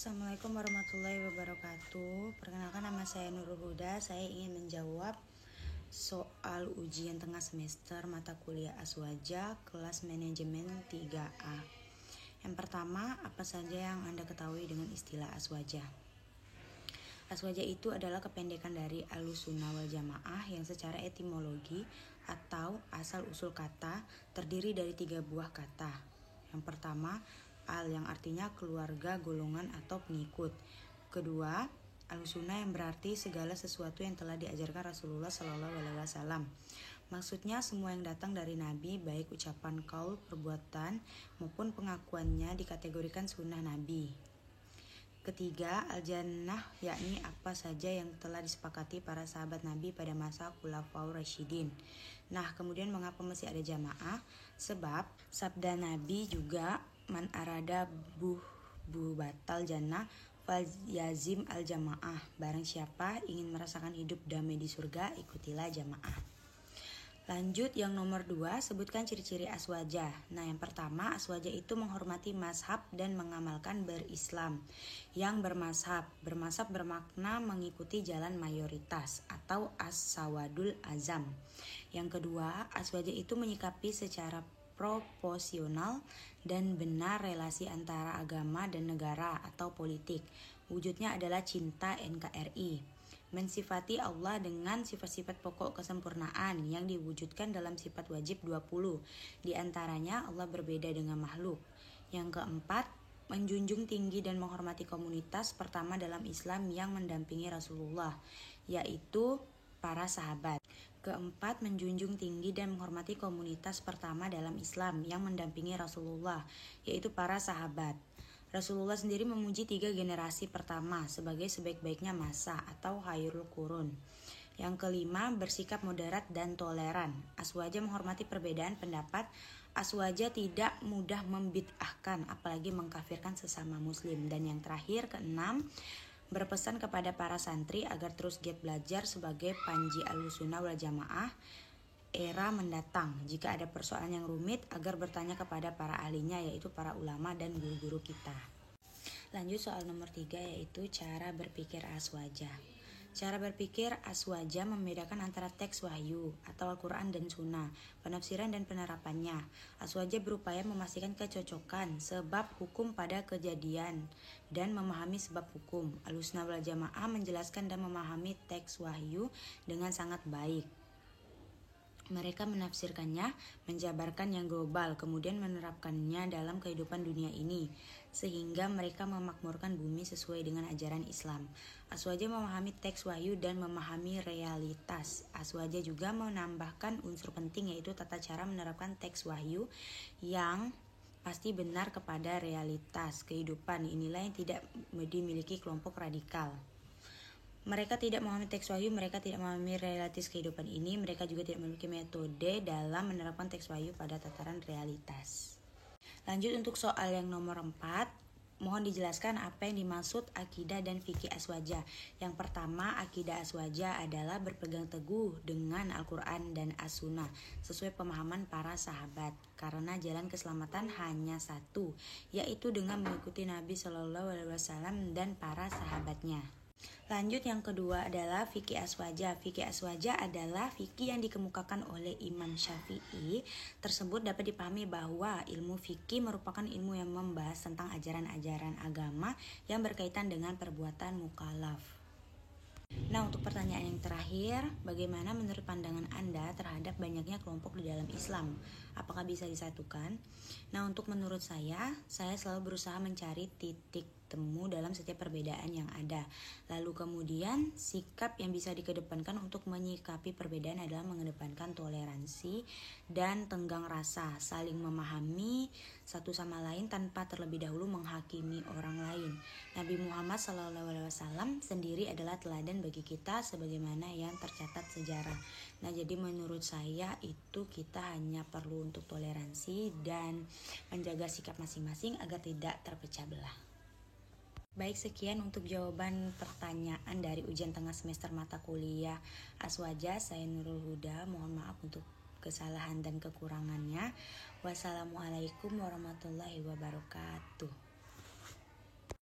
Assalamualaikum warahmatullahi wabarakatuh. Perkenalkan, nama saya Nurul Huda. Saya ingin menjawab soal ujian tengah semester mata kuliah Aswaja kelas manajemen 3A. Yang pertama, apa saja yang Anda ketahui dengan istilah Aswaja? Aswaja itu adalah kependekan dari Ahlussunnah wal Jamaah yang secara etimologi atau asal-usul kata terdiri dari 3 buah kata. Yang pertama, al yang artinya keluarga, golongan, atau pengikut. Kedua, Ahlussunnah yang berarti segala sesuatu yang telah diajarkan Rasulullah SAW. Maksudnya semua yang datang dari Nabi, baik ucapan, qaul, perbuatan, maupun pengakuannya dikategorikan sunnah Nabi. Ketiga, al-jannah, yakni apa saja yang telah disepakati para sahabat Nabi pada masa Khulafaur Rasyidin. Nah, kemudian mengapa masih ada jamaah? Sebab sabda Nabi juga, man arada batal jannah fal yazim al-jamaah. Barang siapa ingin merasakan hidup damai di surga, ikutilah jamaah. Lanjut yang nomor 2, sebutkan ciri-ciri Aswaja. Nah, yang pertama, Aswaja itu menghormati mazhab dan mengamalkan berislam. Yang bermazhab bermakna mengikuti jalan mayoritas atau as-sawadul azam. Yang kedua, Aswaja itu menyikapi secara proporsional dan benar relasi antara agama dan negara atau politik. Wujudnya adalah cinta NKRI. Mensifati Allah dengan sifat-sifat pokok kesempurnaan yang diwujudkan dalam sifat wajib 20. Di antaranya Allah berbeda dengan makhluk. Yang keempat, menjunjung tinggi dan menghormati komunitas pertama dalam Islam yang mendampingi Rasulullah, yaitu para sahabat. Keempat, menjunjung tinggi dan menghormati komunitas pertama dalam Islam yang mendampingi Rasulullah, yaitu para sahabat. Rasulullah sendiri memuji 3 generasi pertama sebagai sebaik-baiknya masa atau khairul qurun. Yang kelima, bersikap moderat dan toleran. Aswaja menghormati perbedaan pendapat. Aswaja tidak mudah membid'ahkan, apalagi mengkafirkan sesama muslim. Dan yang terakhir, keenam, berpesan kepada para santri agar terus giat belajar sebagai panji Ahlussunnah wal Jamaah era mendatang. Jika ada persoalan yang rumit, agar bertanya kepada para ahlinya, yaitu para ulama dan guru-guru kita. Lanjut soal nomor 3, yaitu cara berpikir Aswaja. Cara berpikir Aswaja membedakan antara teks wahyu atau Al-Quran dan Sunnah, penafsiran dan penerapannya. Aswaja berupaya memastikan kecocokan sebab hukum pada kejadian dan memahami sebab hukum. Ahlussunnah wal Jamaah menjelaskan dan memahami teks wahyu dengan sangat baik. Mereka menafsirkannya, menjabarkan yang global, kemudian menerapkannya dalam kehidupan dunia ini, sehingga mereka memakmurkan bumi sesuai dengan ajaran Islam. Aswaja memahami teks wahyu dan memahami realitas. Aswaja juga menambahkan unsur penting, yaitu tata cara menerapkan teks wahyu yang pasti benar kepada realitas kehidupan. Inilah yang tidak dimiliki kelompok radikal. Mereka tidak memahami teks wahyu, mereka tidak memahami realitas kehidupan ini, mereka juga tidak memiliki metode dalam menerapkan teks wahyu pada tataran realitas. Lanjut untuk soal yang nomor 4, mohon dijelaskan apa yang dimaksud akidah dan fikih Aswaja. Yang pertama, akidah Aswaja adalah berpegang teguh dengan Al-Quran dan As-Sunnah sesuai pemahaman para sahabat, karena jalan keselamatan hanya satu, yaitu dengan mengikuti Nabi SAW dan para sahabatnya. Lanjut yang kedua adalah fikih Aswaja. Fikih Aswaja adalah fikih yang dikemukakan oleh Imam Syafi'i. Tersebut dapat dipahami bahwa ilmu fikih merupakan ilmu yang membahas tentang ajaran-ajaran agama yang berkaitan dengan perbuatan mukallaf. Nah, untuk pertanyaan yang terakhir, bagaimana menurut pandangan Anda terhadap banyaknya kelompok di dalam Islam? Apakah bisa disatukan? Nah, untuk menurut saya selalu berusaha mencari titik temu dalam setiap perbedaan yang ada. Lalu kemudian sikap yang bisa dikedepankan untuk menyikapi perbedaan adalah mengedepankan toleransi dan tenggang rasa, saling memahami satu sama lain tanpa terlebih dahulu menghakimi orang lain. Nabi Muhammad SAW sendiri adalah teladan bagi kita sebagaimana yang tercatat sejarah. Nah, jadi menurut saya itu kita hanya perlu untuk toleransi dan menjaga sikap masing-masing agar tidak terpecah belah. Baik, sekian untuk jawaban pertanyaan dari ujian tengah semester mata kuliah Aswaja. Saya Nurul Huda, mohon maaf untuk kesalahan dan kekurangannya. Wassalamualaikum warahmatullahi wabarakatuh.